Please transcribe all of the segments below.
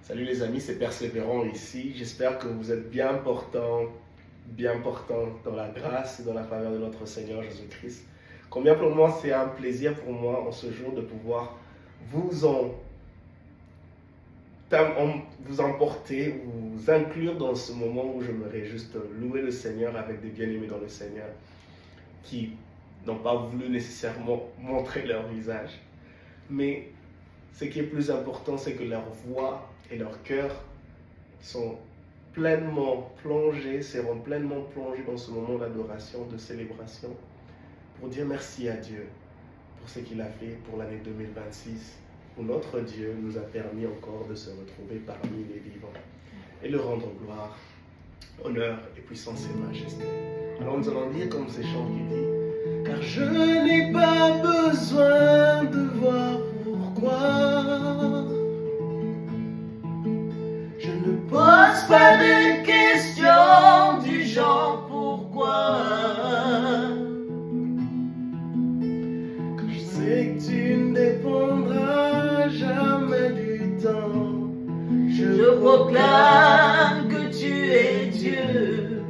Salut les amis, c'est Persévérant ici. J'espère que vous êtes bien portants dans la grâce et dans la faveur de notre Seigneur Jésus-Christ. Combien pour moi, c'est un plaisir pour moi en ce jour de pouvoir vous emporter, vous inclure dans ce moment où j'aimerais juste louer le Seigneur avec des bien-aimés dans le Seigneur qui n'ont pas voulu nécessairement montrer leur visage. Mais ce qui est plus important, c'est que leur voix et leur cœur seront pleinement plongés dans ce moment d'adoration, de célébration, pour dire merci à Dieu pour ce qu'il a fait pour l'année 2026, où notre Dieu nous a permis encore de se retrouver parmi les vivants et le rendre gloire, honneur et puissance et majesté. Alors nous allons lire comme ces chants qui dit: car je n'ai pas besoin de voir pourquoi. Je ne pose pas de questions du genre pourquoi. Car je sais que tu ne dépendras jamais du temps. Je proclame que tu es Dieu.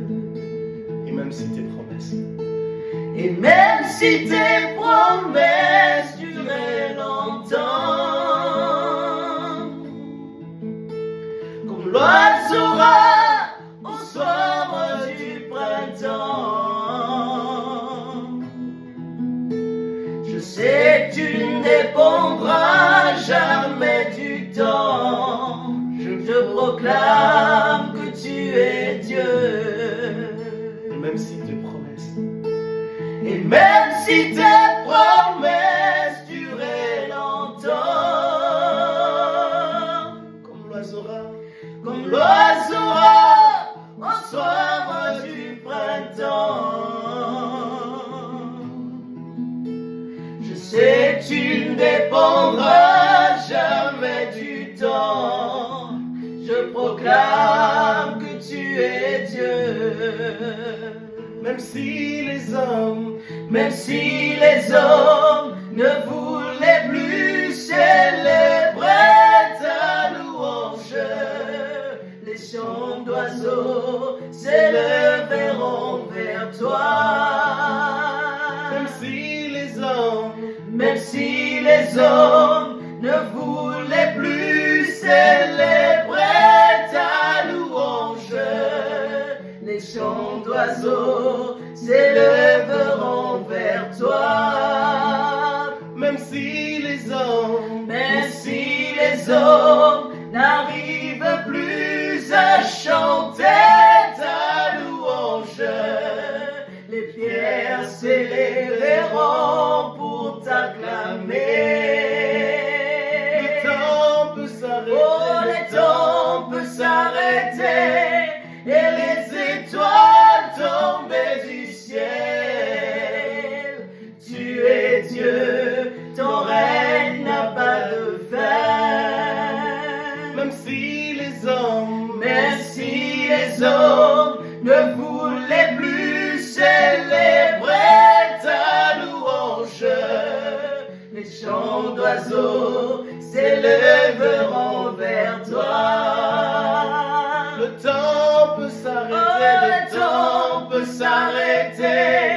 Et même si tes promesses. Et même si tes promesses duraient longtemps, comme l'oiseau au soir du printemps, je sais que tu ne dépendras jamais du temps. Je proclame que tu es Dieu. Et même si tes promesses. Et même si tes promesses duraient longtemps, comme l'oiseau au soir du printemps, je sais que tu ne dépendras jamais du temps. Je proclame que tu es Dieu. Même si les hommes ne voulaient plus célébrer ta louange, les chants d'oiseaux s'élèveront vers toi. Même si les hommes ne voulaient plus célébrer ta louange, les chants d'oiseaux s'élèveront vers toi. Même si les hommes n'arrivent plus à chanter ta louange, les pierres s'élèveront pour t'acclamer. Le temps peut s'arrêter et les étoiles tomber du ciel. Tu es Dieu, ton règne n'a pas de fin. Même si les hommes ne voulaient plus célébrer ta louange, les chants d'oiseaux s'élèveront vers toi. Le temps peut s'arrêter,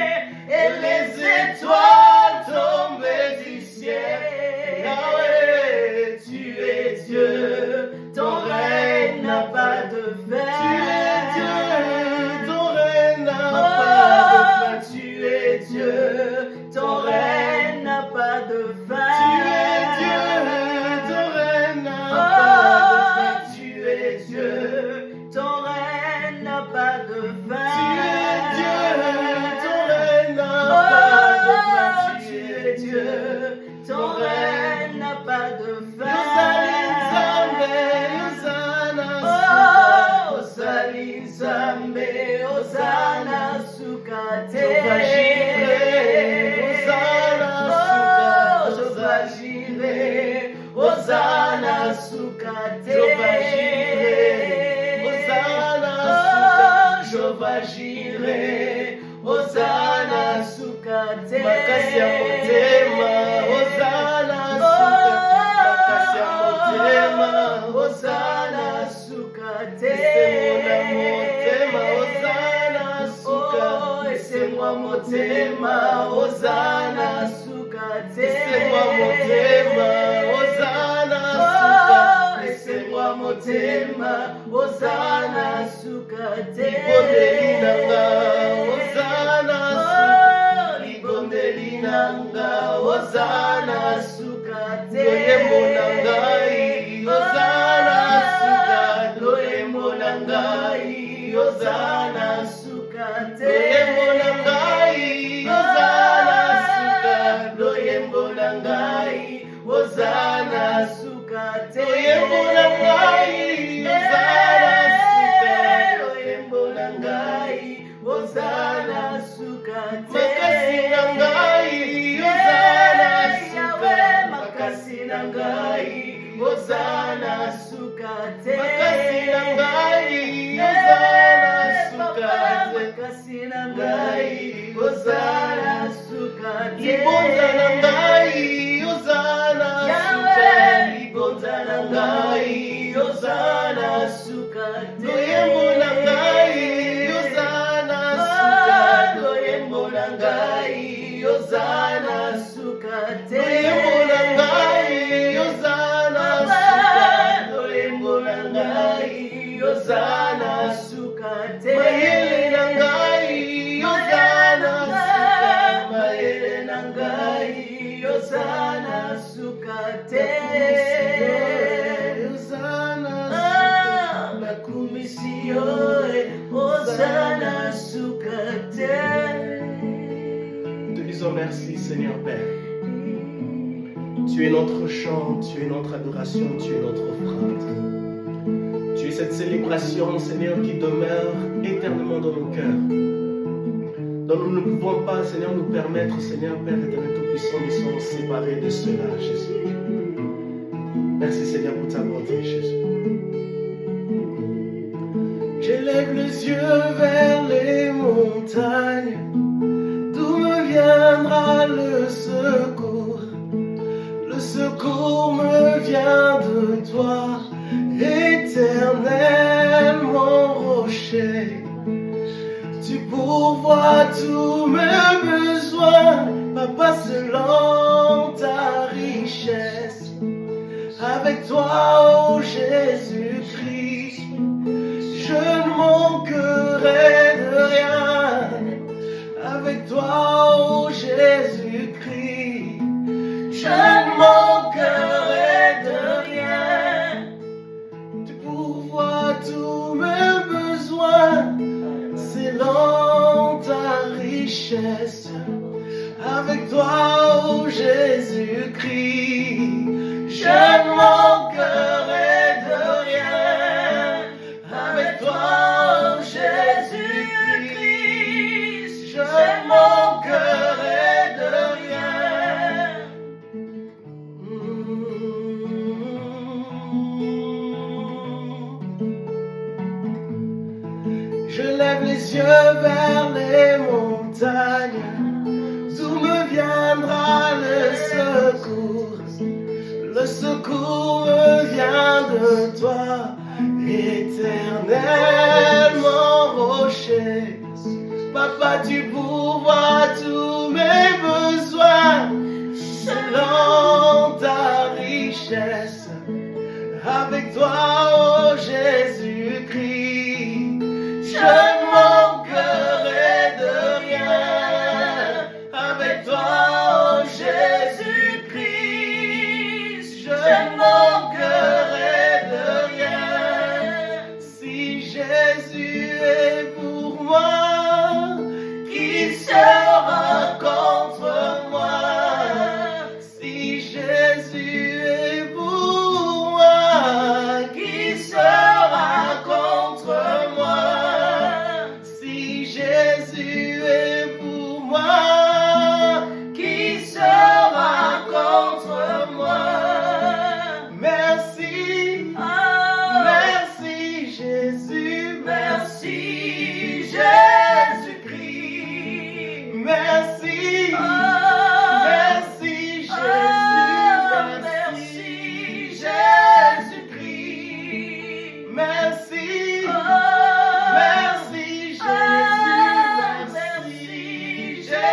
et les étoiles tomber du ciel. Yahweh, tu es Dieu, ton règne n'a pas de fin. Tu es Dieu, ton règne n'a pas de fin. Tu es Dieu, ton règne n'a pas de fin. Tu es Dieu, ton règne n'a pas de fin. Tu es Dieu, ton règne n'a pas de fin. Tu es Dieu, ton règne n'a pas de fin. Tu es Dieu, ton règne n'a pas de fin. Osali Nzambe, Osana Sukate. Osana Sukate. Jova Jireh, Osana Sukate. Makasi ya motema, Osana Sukate. Makasi ya motema, Osana motema ozana sukate. Laissez-moi motema ozana Oh, laissez-moi motema ozana sukate. Libondeli nanga ozana Oh, libondeli nanga ozana sukate. Loyembo na ngai ozana sukate. Loyembo na ngai ozana sukate. Loyembo na ngai ozana sukate. Loyembo na ngai ozana sukate. Loyembo na ngai ozana sukate. Loyembo na ngai ozana sukate. Makasi na ngai ozana Yawe, sukate. makasi na ngai ozana sukate. Makasi na ngai ozana sukate. Makasi na ngai ozana sukate. Libonza na ngai ozana Yawe, sukate. libonza na ngai ozana sukate. Loyembo na ngai ozana sukate. Loyembo na ngai ozana sukate. Loyembo na ngai ozana sukate. Loyembo na ngai ozana sukate. Mayele na ngai ozana sukate. Mayele na ngai ozana sukate. Ozana Nakumisio ozana sukate. Te disons merci Seigneur Père. Tu es notre chant, tu es notre adoration, tu es notre offrande. Tu es cette célébration, Seigneur, qui demeure éternellement dans nos cœurs. Donc nous ne pouvons pas, Seigneur, nous permettre, Seigneur Père éternel tout-puissant, nous sommes séparés de cela, Jésus. Merci Seigneur pour ta bonté, Jésus. J'élève les yeux vers les montagnes, d'où me viendra le secours. Le secours me vient de toi, Éternel, mon rocher. Tu pourvois tous mes besoins, Papa, selon ta richesse. Avec toi, ô Jésus-Christ, je ne manquerai de rien. Avec toi, ô Jésus-Christ, je ne manquerai de rien. Tu pourvois tous mes besoins selon ta richesse. Avec toi, ô Jésus-Christ, je ne manquerai de rien. Avec toi, ô Jésus-Christ, je ne manquerai de rien. Je lève les yeux vers les montagnes, d'où me viendra le secours. Le secours me vient de toi, Éternel, mon rocher. Papa, tu pourvois tous mes besoins selon ta richesse. Avec toi, ô Jésus-Christ, je ne manquerai de rien. Avec toi, ô Jésus-Christ, je ne manquerai de rien. Si Jésus est pour moi, qui sera contre moi? Si Jésus est pour moi, qui sera contre moi? Si Jésus est pour moi, qui sera contre moi? Merci, merci Jésus, merci Jésus-Christ, merci, merci Jésus, merci Jésus-Christ, merci, merci Jésus, merci Jésus.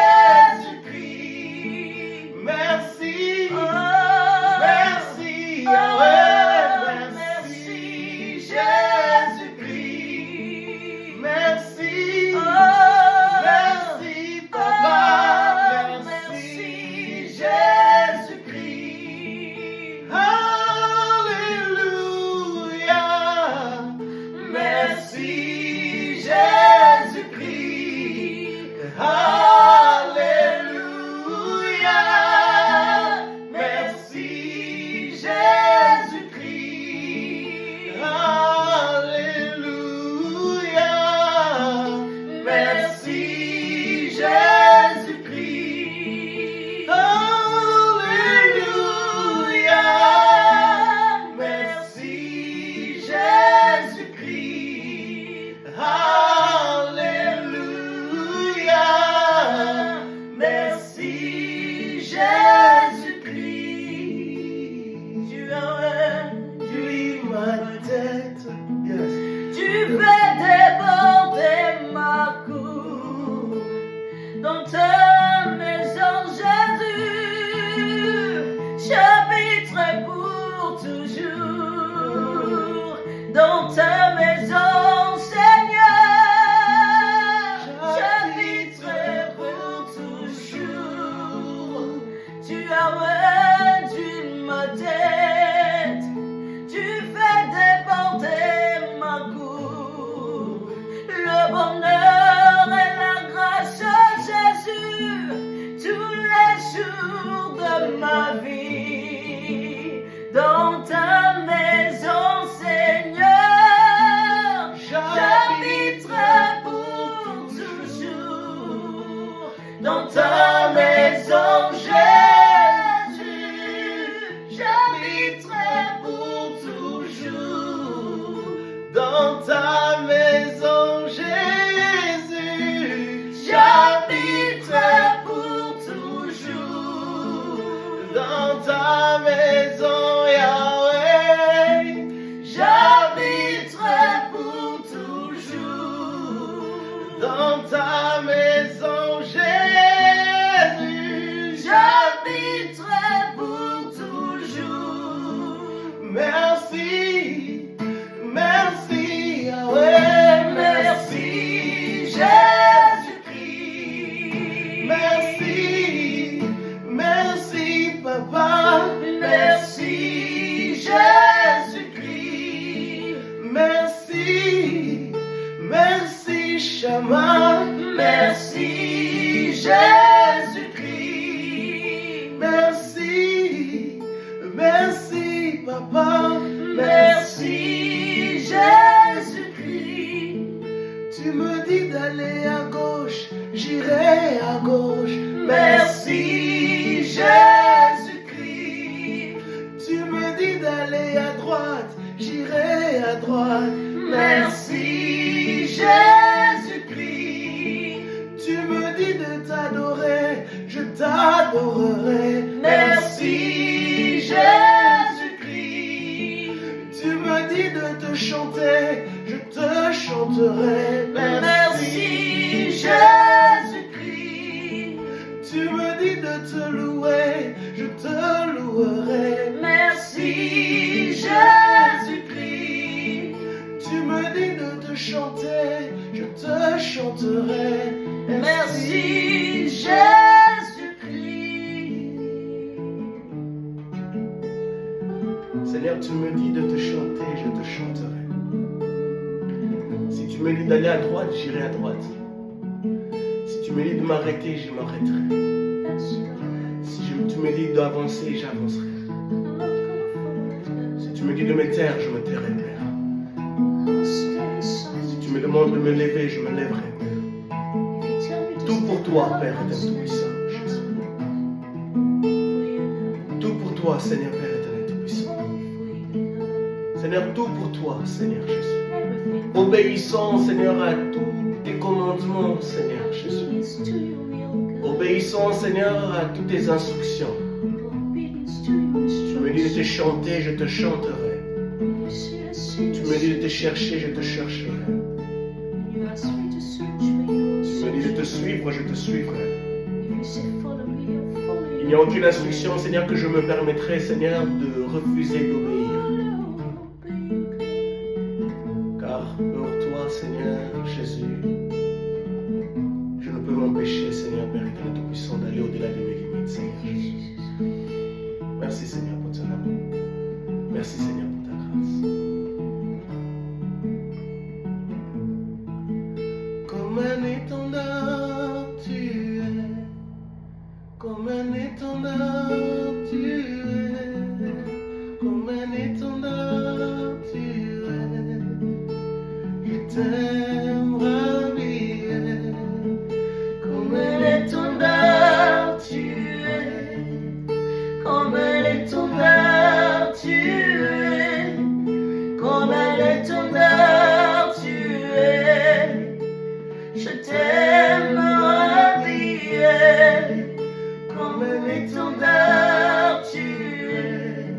Merci Jésus-Christ. Merci, merci Papa. Merci Jésus-Christ. Tu me dis d'aller à gauche, j'irai à gauche. Merci Jésus-Christ. Tu me dis d'aller à droite, j'irai à droite. Merci Jésus-Christ. Tu me dis de t'adorer, je t'adorerai. Merci Jésus-Christ. Tu me dis de te chanter, je te chanterai. Merci Jésus-Christ. Tu me dis de te louer, je te louerai. Merci Jésus-Christ. Tu me dis de te chanter, je te chanterai. Merci Jésus-Christ. Seigneur, tu me dis de te chanter, je te chanterai. Si tu me dis d'aller à droite, j'irai à droite. Si tu me dis de m'arrêter, je m'arrêterai. Si tu me dis d'avancer, j'avancerai. Si tu me dis de me taire, je me tairai, Père. Si tu me demandes de me lever, je me lèverai, Père. Tout pour toi, Père éternel tout-puissant, Jésus. Tout pour toi, Seigneur, Père éternel tout-puissant. Seigneur, tout pour toi, Seigneur Jésus. Obéissons, Seigneur, à tous tes commandements, Seigneur Jésus. Obéissons, Seigneur, à toutes tes instructions. Tu me dis de te chanter, je te chanterai. Tu me dis de te chercher, je te chercherai. Tu me dis de te suivre, je te suivrai. Il n'y a aucune instruction, Seigneur, que je me permettrai, Seigneur, de refuser d'obéir. Car pour toi, Seigneur Jésus, je ne peux m'empêcher, Seigneur, Père éternel tout-puissant, d'aller au-delà de mes limites, Seigneur Jésus. Merci, Seigneur, pour ton amour. Merci, Seigneur, pour ta grâce. Comme un étendard, tu es. Comme un étendard, tu es. Comme un étendard, tu es. Je t'aime, ravir. Comme un étendard, tu es. Comme un étendard, tu es. Comme un étendard, tu es. Je t'aime, ravir. Comme un étendard, tu es.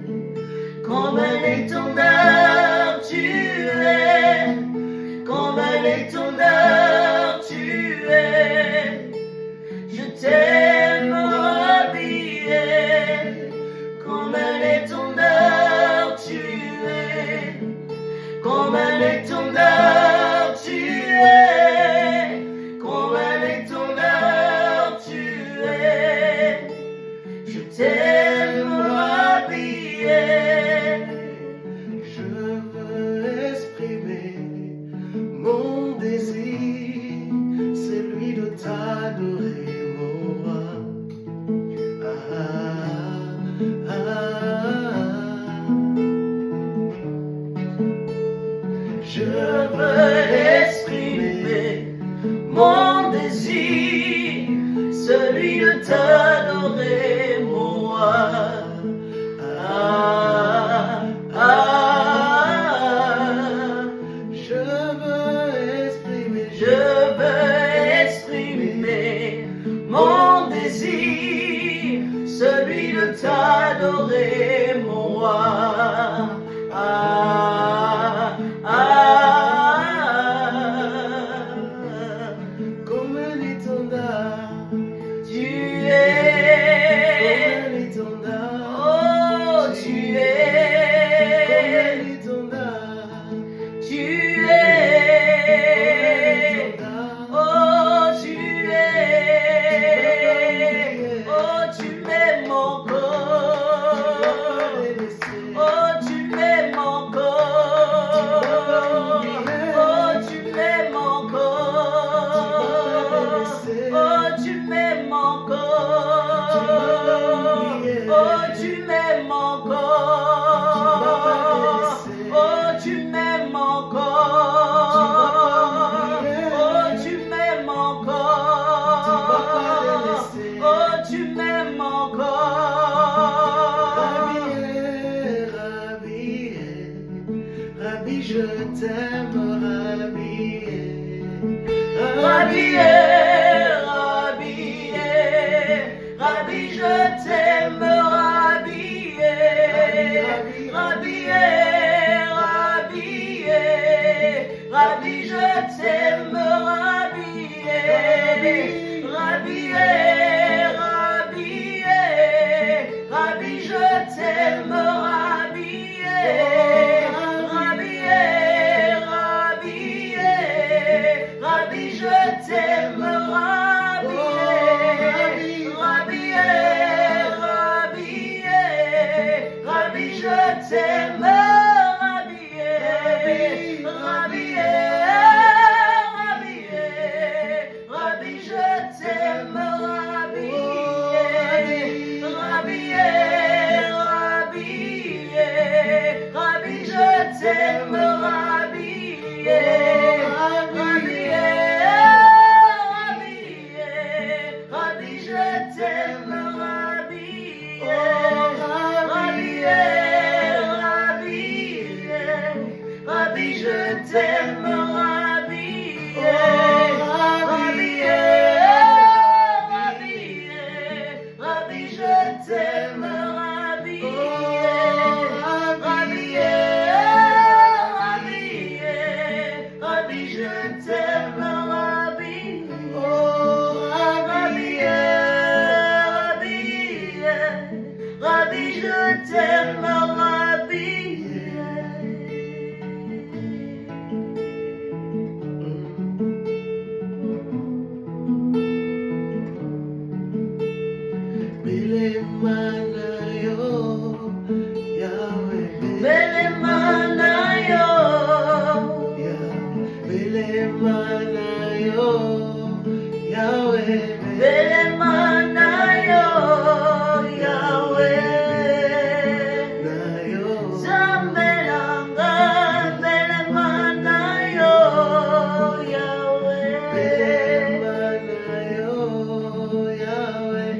Comme un étendard, tu es. Comme un étendard, tu es. Je t'aime, ravir. Comme un étendard, tu es. Comme un étendard, tu es. Comme un étendard, tu es. Je t'aime, ravir. Je veux exprimer mon désir, celui de t'adorer, mon roi. Ah, ah, ah. Je veux exprimer mon désir, celui de t'adorer, mon roi. Ah, ah, Je veux exprimer mon désir, celui de t'adorer, mon roi. Ah, ah, Rabbi, je t'aime, Rabbi. Rabbi, Rabbi, je t'aime, Rabbi. Rabbi, Rabbi, je t'aime, Rabbi. Rabbi, Rabbi, je t'aime, Rabbi. Rabbi, je t'aime, Rabbi. Rabbi, je t'aime, Rabbi. Rabbi, je t'aime, Rabbi. Rabbi, je t'aime, Rabbi. Rabbi, je t'aime, Rabbi. Rabbi, je t'aime, Rabbi. Rabbi, je t'aime, Rabbi. Rabbi, je t'aime, Rabbi. Rabbi, je t'aime, Rabbi. Belemanayo, Yahweh. Belemanayo, Belemanayo, Yahweh. Belemanayo, Yahweh. Nayo, Zambelanga, Belemanayo, Yahweh. Belemanayo, Yahweh.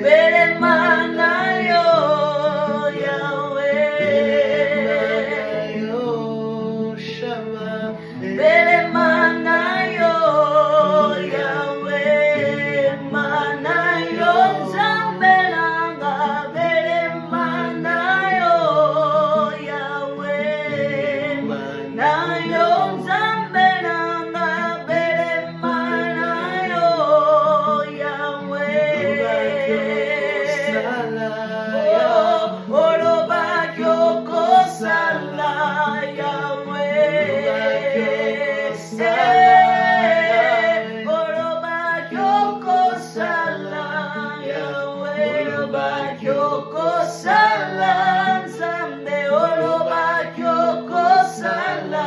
Belemanayo, Yahweh. Belemanayo, Shama. Belemanayo, Yahweh. Manayo, Zambelanga, Belemanayo, Yahweh. Manayo, Zambelanga, Belemanayo, Yahweh. Olobakyo kosala, Yahweh. Olobakyo kosala, Yahweh. Olobakyo kosala, Nzambe. Olobakyo kosala,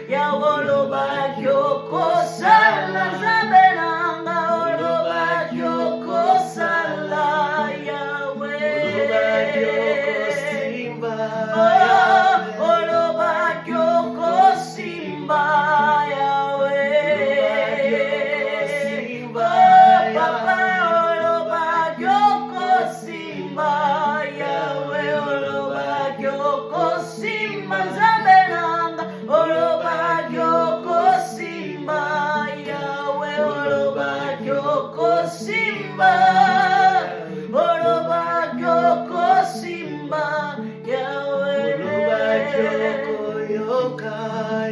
Yahweh. Olobakyo kosala, Nzambe nanga. Olobakyo kosala, Olobakyo kosimba, Yahweh. Papa, olobakyo kosimba, Yahweh. Olobakyo kosimba, Nzambe nanga. Olobakyo kosimba, Yahweh. Olobakyo kosimba. Olobakyo kosimba, Yahweh. Olobakyo koyoka,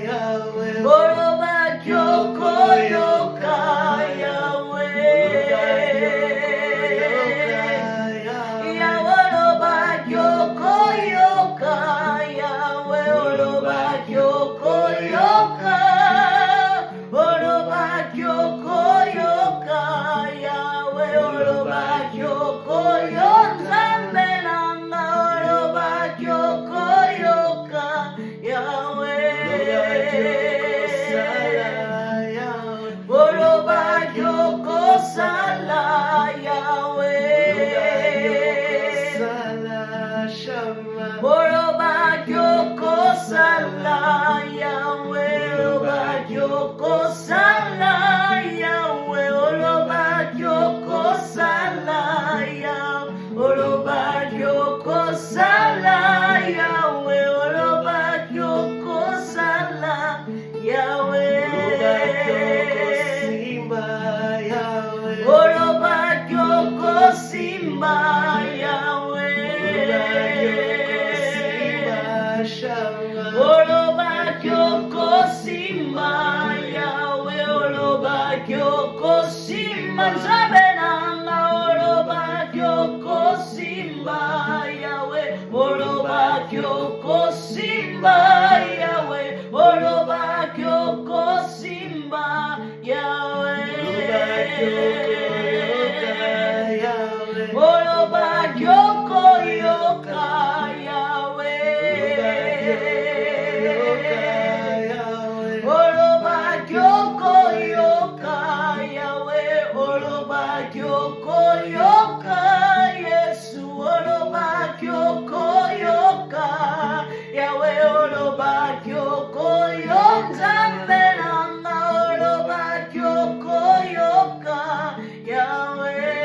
Yahweh. Olobakyo koyoka, Yahweh. Olobakyo koyoka. Olobakyo koyoka, Yahweh. Olobakyo koyoka, Nzambe nanga. Olobakyo koyoka, Yahweh. Olobakyo kosala, Yahweh. Olobakyo kosala, Yahweh. Olobakyo kosala, Yahweh. Olobakyo kosala, Yahweh. Olobakyo kosala, Yahweh. Olobakyo Zabenanga oloba kyoko simba Yahweh oloba kyoko simba Yahweh oloba kyoko simba Yahweh oloba kyoko yoka Yoka, Yesu, oloba kyoko yoka, Yahweh, oloba kyoko yoka, Nzambelanga, oloba kyoko yoka, Yahweh,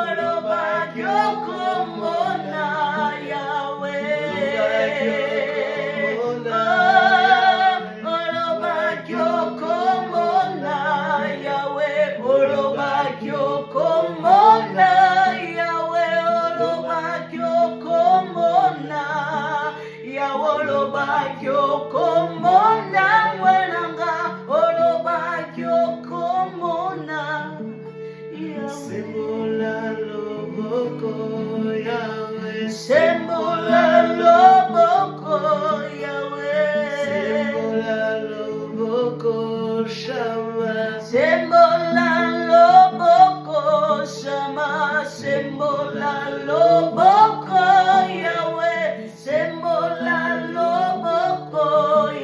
oloba kyoko mona, Yahweh. Komona wenanga oloba komona Sembola loboko Yahweh Sembola loboko Yahweh Sembola loboko Shama Sembola loboko Shama Sembola loboko Yahweh Sembola loboko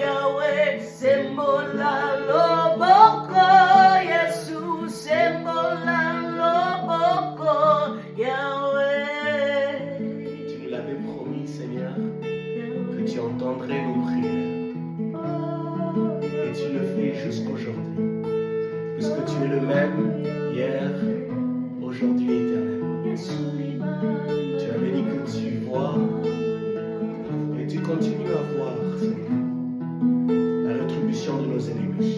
Yahweh Sembola loboko Yesu Sembola loboko Yahweh. Tu nous l'avais promis, Seigneur, que tu entendrais nos prières. Et tu le fais jusqu'aujourd'hui. Puisque tu es le même hier, aujourd'hui et éternellement. Tu avais dit que tu vois et tu continues à voir, Seigneur, la rétribution de nos ennemis.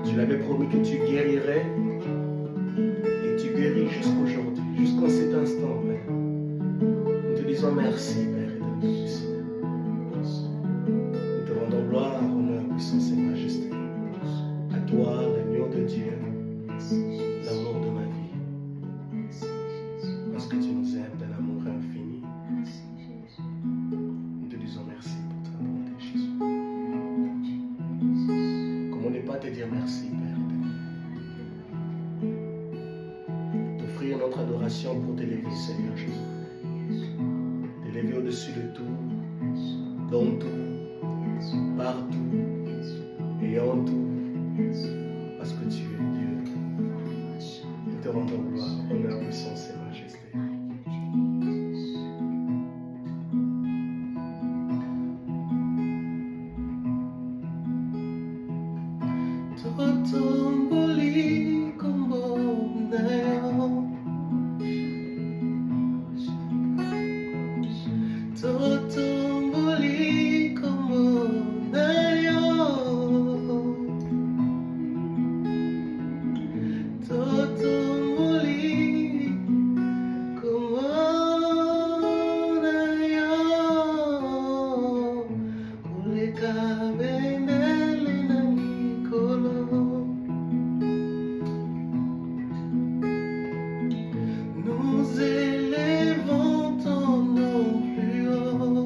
Tu l'avais promis que tu guérirais et tu guéris jusqu'aujourd'hui, jusqu'à cet instant, Père. Nous te disons merci, Père éternel. Nous te rendons gloire, honneur, puissance et majesté. À toi, l'agneau de Dieu, l'amour de ma vie. Parce que tu nous aimes d'un amour infini. Nous te disons merci pour ta bonté, Jésus. Comment ne pas te dire merci, Père éternel. T'offrir notre adoration pour t'élever, Seigneur Jésus. T'élever au-dessus de tout, dans tout, partout et en tout. Parce que tu es Dieu. Nous te rendons gloire, honneur, puissance et majesté. Totomboli kombonayo Totomboli kombonayo Totomboli kombonayo Kuleka benele na mikolo Nous élevons ton nom plus haut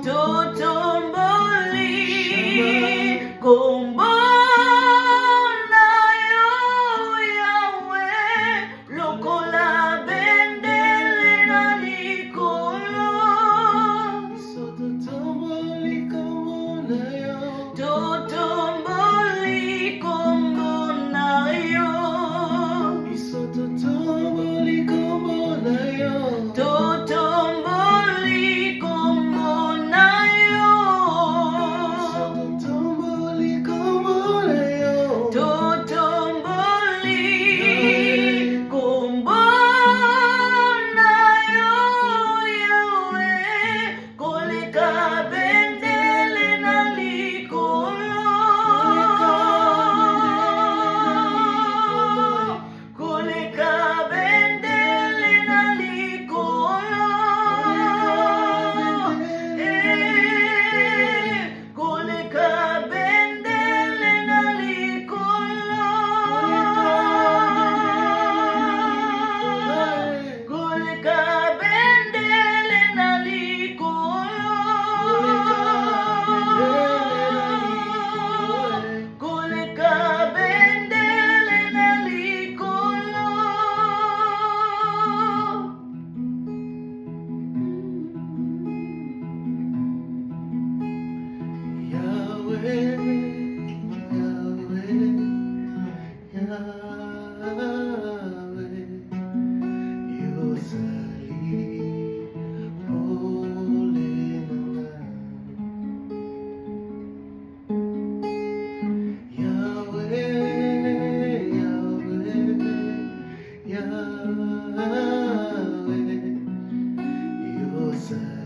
totomboli kombo na yo Yahweh lokola bendele na likolo totomboli kombo na yo totomboli kombo na yo totomboli kombo na yo totomboli kombo na yo totomboli kombo na yo totomboli kombo na yo Yahweh koleka bendele na likolo koleka bendele na likolo koleka bendele na likolo koleka bendele na likolo koleka bendele na likolo Yahweh, Yahweh, Yahweh, Yozali, Olenana. Yahweh, Yahweh, Yahweh, Yozali,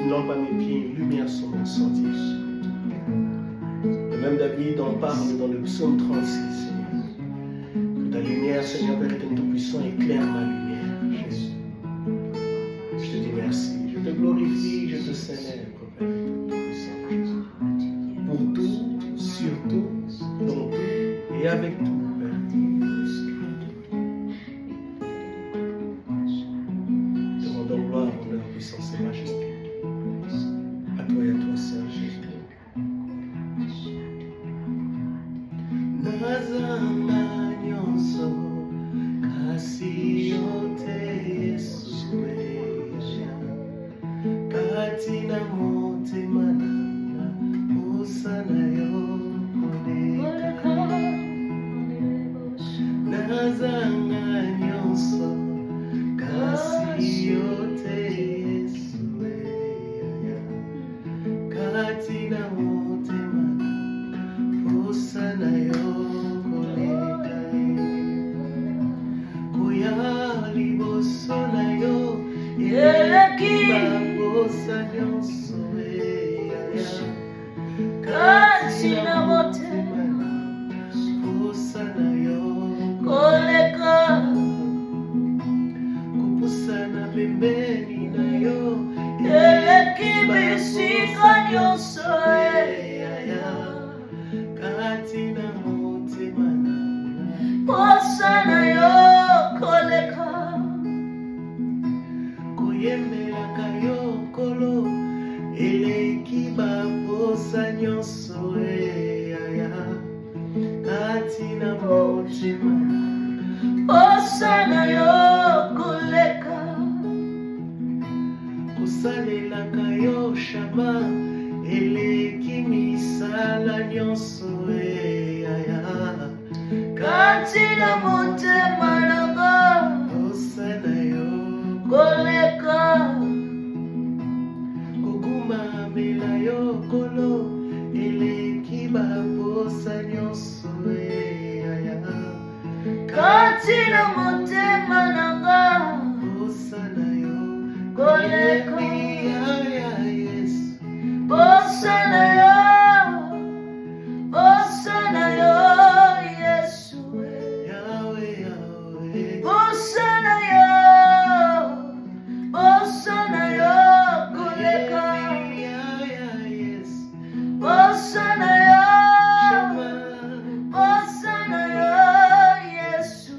une lampe à mes pieds, une lumière sur mon sentier. Et même David en parle dans le psaume 36, Seigneur. Que ta lumière, Seigneur Père éternel tout-puissant, éclaire ma lumière, Jésus. Je te dis merci, je te glorifie, je te célèbre, Père tout-puissant, Jésus. Pour tout, surtout, dans tout et avec tout, Père. Te rendons gloire, honneur, puissance et majesté. À toi et à toi seul, Jésus. Nazama nyonso kasi yote Yesu kati na motema nanga osana yo koleka nazanga nyonso kasi yote Yesu kati na motema nanga osana yo koleka koya liboso na yo babosa nyonso Kati na motema osana yo koleka kopusana pembeni na yo eleki bisika nyonso kati na motema nanga posa na yo koleka koyemelaka yo nkolo eleki baposa nyonso kati na motema posa na yo koleka kosalelaka yo shama eleki misala nyonso kati na motema nanga posa na yo koleka kokumamela yo nkolo eleki baposa nyonso kati na motema nanga posa na yo koleka Yesu posa na yo Yesu Yahweh Yahweh posa na yo koleka Yesu posa na yo Shama posa na yo Yesu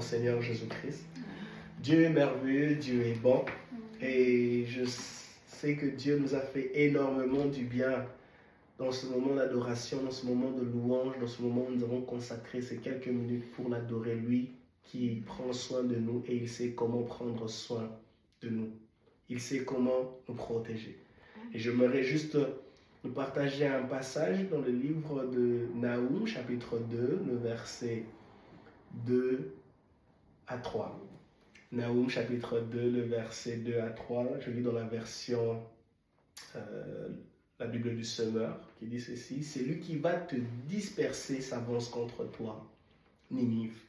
Seigneur Jésus-Christ. Dieu est merveilleux, Dieu est bon. Et je sais que Dieu nous a fait énormément du bien dans ce moment d'adoration, dans ce moment de louange, dans ce moment où nous avons consacré ces quelques minutes pour l'adorer, lui qui prend soin de nous et il sait comment prendre soin de nous. Il sait comment nous protéger. Et j'aimerais juste nous partager un passage dans le livre de Naoum, chapitre 2, le verset 2 à 3. Naoum, chapitre 2, le verset 2 à 3. Je lis dans la version, la Bible du Semeur, qui dit ceci. « Celui qui va te disperser s'avance contre toi, Ninive.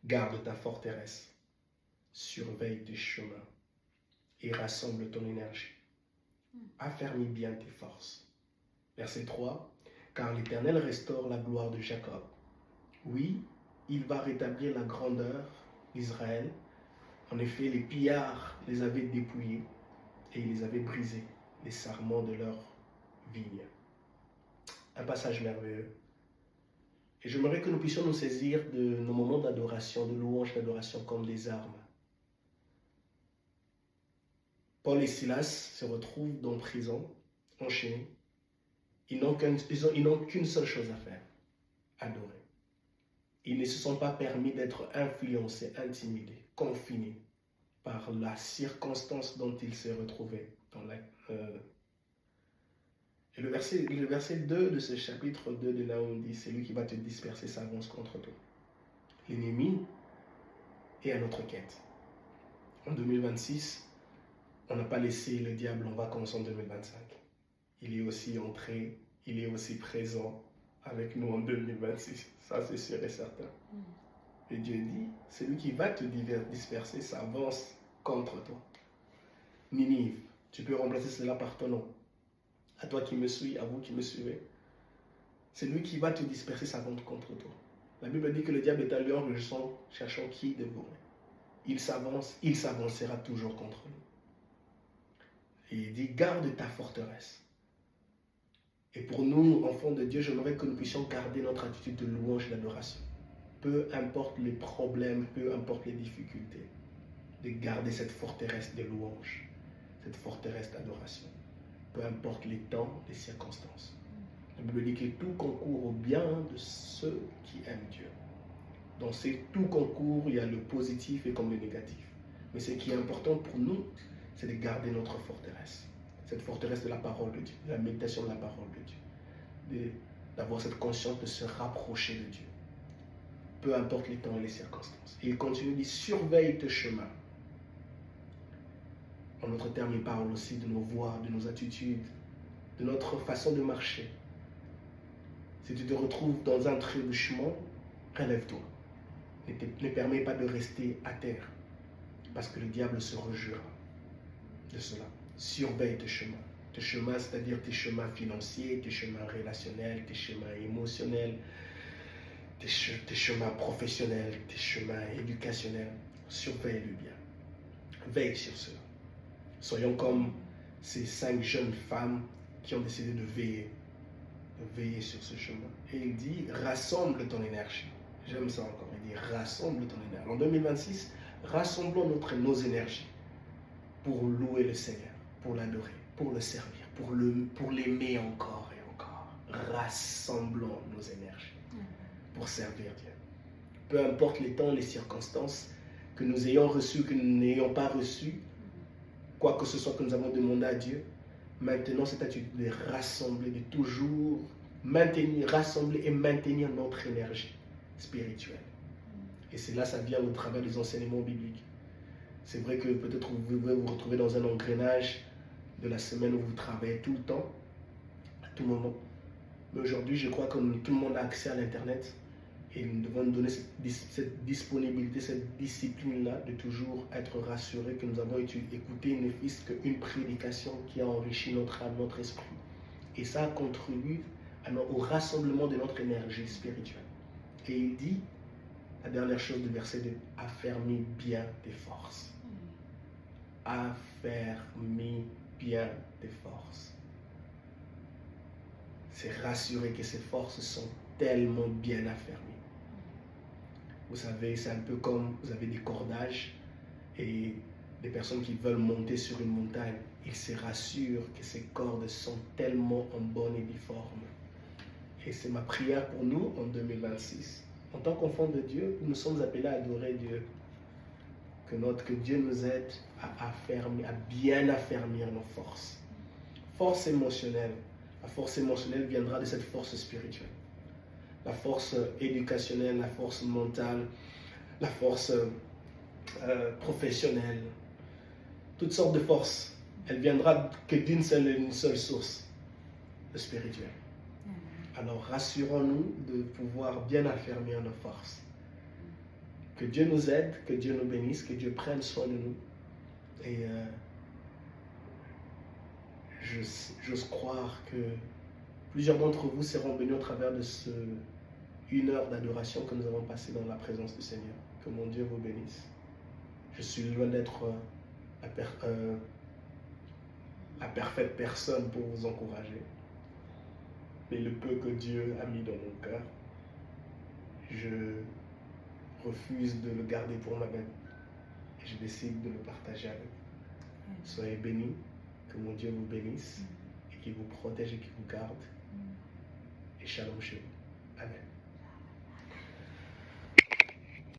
Garde ta forteresse, surveille tes chemins et rassemble ton énergie. Affermis bien tes forces. » Verset 3. « Car l'Éternel restaure la gloire de Jacob. Oui, il va rétablir la grandeur d'Israël. En effet, les pillards les avaient dépouillés et ils les avaient brisés, les sarments de leurs vignes. » Un passage merveilleux. Et j'aimerais que nous puissions nous saisir de nos moments d'adoration, de louange, d'adoration comme des armes. Paul et Silas se retrouvent dans prison, enchaînés. Ils n'ont qu'une seule chose à faire, adorer. Ils ne se sont pas permis d'être influencés, intimidés, confinés par la circonstance dont ils se retrouvaient. Et le verset 2 de ce chapitre 2 de Naoum dit, c'est lui qui va te disperser s'avance contre toi. L'ennemi est à notre quête. En 2026, on n'a pas laissé le diable en vacances en 2025. Il est aussi entré, il est aussi présent avec nous en 2026. Ça, c'est sûr et certain. Et Dieu dit, c'est lui qui va te disperser s'avance contre toi. Ninive, tu peux remplacer cela par ton nom. À toi qui me suis, à vous qui me suivez. C'est lui qui va te disperser s'avance contre toi. La Bible dit que le diable est un lion rugissant, cherchant qui dévorer. Il s'avance, il s'avancera toujours contre nous. Et il dit, garde ta forteresse. Et pour nous, enfants de Dieu, j'aimerais que nous puissions garder notre attitude de louange et d'adoration. Peu importe les problèmes, peu importe les difficultés, de garder cette forteresse de louange, cette forteresse d'adoration. Peu importe les temps, les circonstances. La Bible dit que tout concourt au bien de ceux qui aiment Dieu. Dans ces tout concours, il y a le positif et comme le négatif. Mais ce qui est important pour nous, c'est de garder notre forteresse. Cette forteresse de la parole de Dieu, de la méditation de la parole de Dieu. D'avoir cette conscience de se rapprocher de Dieu. Peu importe les temps et les circonstances. Et il continue, il dit, surveille tes chemins. En d'autres termes, il parle aussi de nos voies, de nos attitudes, de notre façon de marcher. Si tu te retrouves dans un trébuchement, relève-toi. Ne permets pas de rester à terre, parce que le diable se réjouira de cela. Surveille tes chemins. Tes chemins, c'est-à-dire tes chemins financiers, tes chemins relationnels, tes chemins émotionnels, tes chemins professionnels, tes chemins éducationnels. Surveille-le bien. Veille sur cela. Soyons comme ces 5 jeunes femmes qui ont décidé de veiller sur ce chemin. Et il dit, rassemble ton énergie. J'aime ça encore. Il dit, rassemble ton énergie. En 2026, rassemblons nos énergies pour louer le Seigneur, pour l'adorer, pour le servir, pour l'aimer encore et encore. Rassemblons nos énergies pour servir Dieu. Peu importe les temps, les circonstances, que nous ayons reçues, que nous n'ayons pas reçues, quoi que ce soit que nous avons demandé à Dieu, maintenant cette attitude de rassembler, de toujours rassembler et maintenir notre énergie spirituelle. Et c'est là, ça vient au travers des enseignements bibliques. C'est vrai que peut-être vous pouvez vous retrouver dans un engrenage de la semaine où vous travaillez tout le temps, à tout moment. Mais aujourd'hui, je crois que tout le monde a accès à l'Internet. Et nous devons nous donner cette disponibilité, cette discipline-là de toujours être rassurés que nous avons écouté ne fût-ce qu'une prédication qui a enrichi notre âme, notre esprit. Et ça contribue au rassemblement de notre énergie spirituelle. Et il dit, la dernière chose du verset 2, affermis bien tes forces. Affermis bien tes forces. C'est rassurer que ces forces sont tellement bien affermies. Vous savez, c'est un peu comme vous avez des cordages et des personnes qui veulent monter sur une montagne. Ils se rassurent que ces cordes sont tellement en bonne et due forme. Et c'est ma prière pour nous en 2026. En tant qu'enfants de Dieu, nous sommes appelés à adorer Dieu. Que Dieu nous aide à bien affermir nos forces. Force émotionnelle. La force émotionnelle viendra de cette force spirituelle. La force éducationnelle, la force mentale, la force professionnelle. Toutes sortes de forces. Elle viendra que d'une seule et une seule source, le spirituel. Alors rassurons-nous de pouvoir bien affermir nos forces. Que Dieu nous aide, que Dieu nous bénisse, que Dieu prenne soin de nous. Et j'ose croire que plusieurs d'entre vous seront bénis au travers de une heure d'adoration que nous avons passée dans la présence du Seigneur. Que mon Dieu vous bénisse. Je suis loin d'être la parfaite personne pour vous encourager. Mais le peu que Dieu a mis dans mon cœur, je refuse de le garder pour moi-même. Et je décide de le partager avec vous. Soyez bénis, que mon Dieu vous bénisse et qu'il vous protège et qu'il vous garde. Et shalom chez vous. Amen.